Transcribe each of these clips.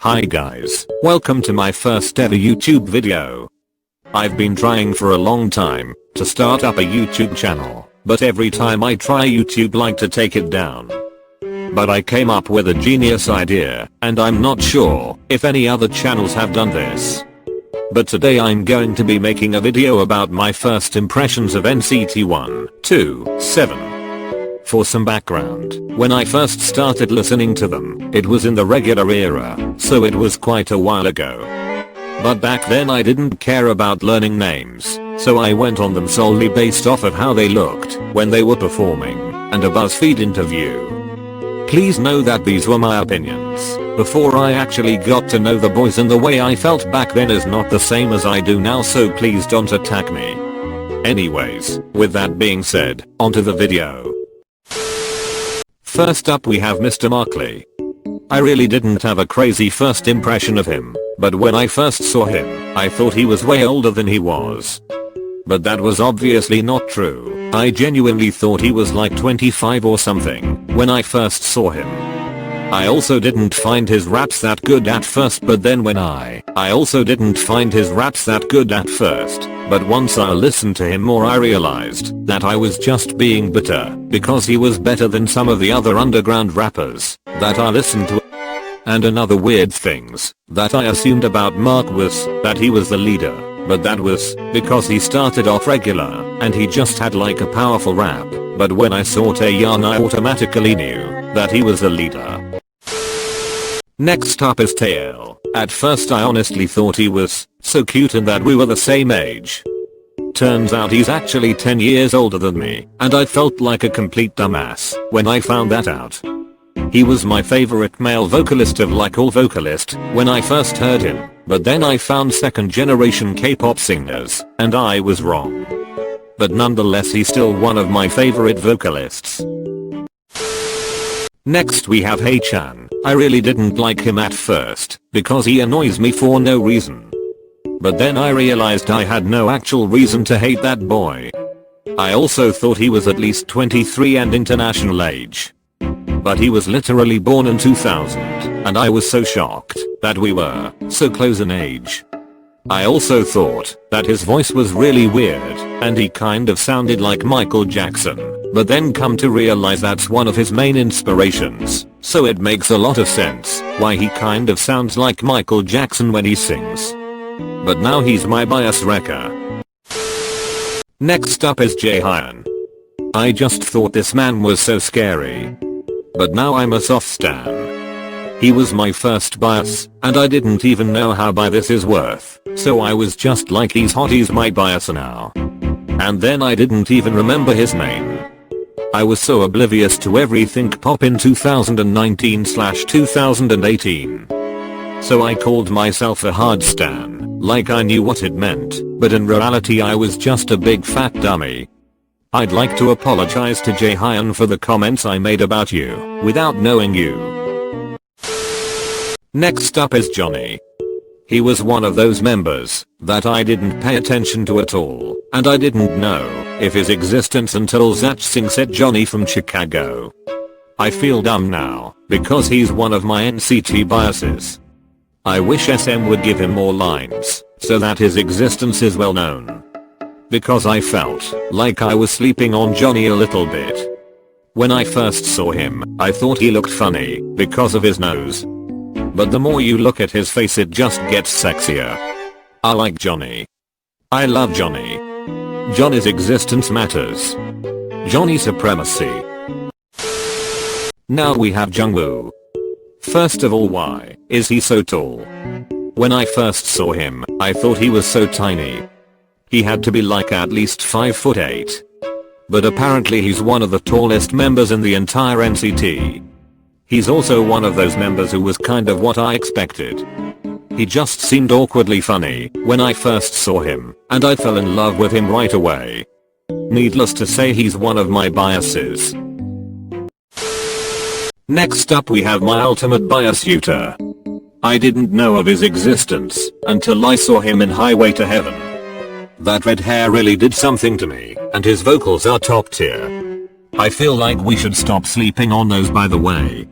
Hi guys, welcome to my first ever YouTube video. I've been trying for a long time to start up a YouTube channel, but every time I try YouTube like to take it down. But I came up with a genius idea, and I'm not sure if any other channels have done this. But today I'm going to be making a video about my first impressions of NCT 127. For some background, when I first started listening to them, it was in the regular era, so it was quite a while ago. But back then I didn't care about learning names, so I went on them solely based off of how they looked when they were performing, and a BuzzFeed interview. Please know that these were my opinions before I actually got to know the boys, and the way I felt back then is not the same as I do now, so please don't attack me. Anyways, with that being said, onto the video. First up we have Mr. Markley. I really didn't have a crazy first impression of him, but when I first saw him, I thought he was way older than he was. But that was obviously not true. I genuinely thought he was like 25 or something when I first saw him. I also didn't find his raps that good at first, but then when I also didn't find his raps that good at first, but once I listened to him more I realized that I was just being bitter because he was better than some of the other underground rappers that I listened to. And another weird things that I assumed about Mark was that he was the leader, but that was because he started off regular and he just had like a powerful rap, but when I saw Taeyeon I automatically knew that he was the leader. Next up is Taeyeon. At first I honestly thought he was so cute and that we were the same age. Turns out he's actually 10 years older than me, and I felt like a complete dumbass when I found that out. He was my favorite male vocalist of like all vocalists when I first heard him, but then I found second generation K-pop singers, and I was wrong. But nonetheless he's still one of my favorite vocalists. Next we have Haechan. I really didn't like him at first because he annoys me for no reason. But then I realized I had no actual reason to hate that boy. I also thought he was at least 23 and international age. But he was literally born in 2000, and I was so shocked that we were so close in age. I also thought that his voice was really weird and he kind of sounded like Michael Jackson, but then come to realize that's one of his main inspirations, so it makes a lot of sense why he kind of sounds like Michael Jackson when he sings. But now he's my bias wrecker. Next up is Jeon. I just thought this man was so scary. But now I'm a soft stan. He was my first bias, and I didn't even know how bi this is worth, so I was just like he's hot, he's my bias now. And then I didn't even remember his name. I was so oblivious to everything pop in 2019/2018. So I called myself a hard stan, like I knew what it meant, but in reality I was just a big fat dummy. I'd like to apologize to Jaehyun for the comments I made about you without knowing you. Next up is Johnny. He was one of those members that I didn't pay attention to at all, and I didn't know if his existence until Zach Singh said Johnny from Chicago. I feel dumb now because he's one of my NCT biases. I wish SM would give him more lines so that his existence is well known. Because I felt like I was sleeping on Johnny a little bit. When I first saw him, I thought he looked funny because of his nose. But the more you look at his face it just gets sexier. I like Johnny. I love Johnny. Johnny's existence matters. Johnny supremacy. Now we have Jungwoo. First of all, why is he so tall? When I first saw him, I thought he was so tiny. He had to be like at least 5'8". But apparently he's one of the tallest members in the entire NCT. He's also one of those members who was kind of what I expected. He just seemed awkwardly funny when I first saw him, and I fell in love with him right away. Needless to say he's one of my biases. Next up we have my ultimate bias Yuta. I didn't know of his existence until I saw him in Highway to Heaven. That red hair really did something to me, and his vocals are top tier. I feel like we should stop sleeping on those, by the way.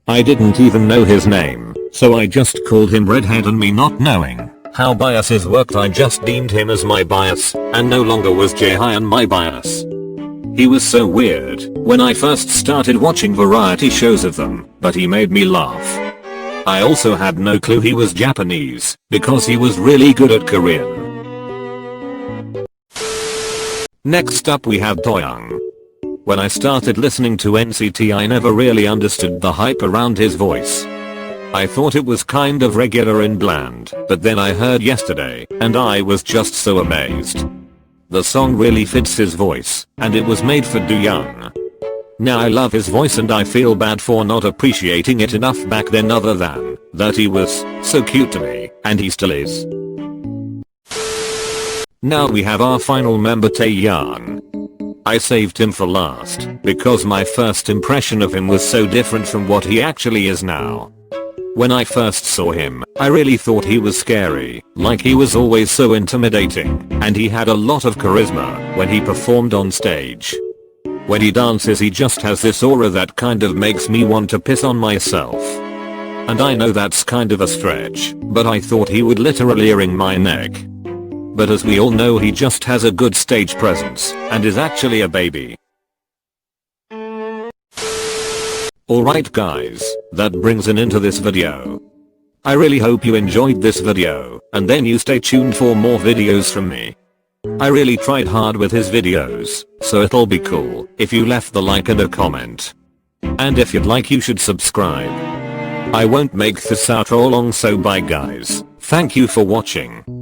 I didn't even know his name, so I just called him redhead, and me not knowing how biases worked, I just deemed him as my bias and no longer was Jaehyun my bias. He was so weird when I first started watching variety shows of them, but he made me laugh. I also had no clue he was Japanese because he was really good at Korean. Next up we have Doyoung. When I started listening to NCT I never really understood the hype around his voice. I thought it was kind of regular and bland, but then I heard Yesterday and I was just so amazed. The song really fits his voice and it was made for Doyoung. Now I love his voice and I feel bad for not appreciating it enough back then, other than that he was so cute to me and he still is. Now we have our final member, Taeyeon. I saved him for last because my first impression of him was so different from what he actually is now. When I first saw him, I really thought he was scary, like he was always so intimidating, and he had a lot of charisma when he performed on stage. When he dances he just has this aura that kind of makes me want to piss on myself. And I know that's kind of a stretch, but I thought he would literally wring my neck. But as we all know, he just has a good stage presence and is actually a baby. Alright guys, that brings an end to this video. I really hope you enjoyed this video, and then you stay tuned for more videos from me. I really tried hard with his videos, so it'll be cool if you left the like and a comment. And if you'd like, you should subscribe. I won't make this outro long, so bye guys. Thank you for watching.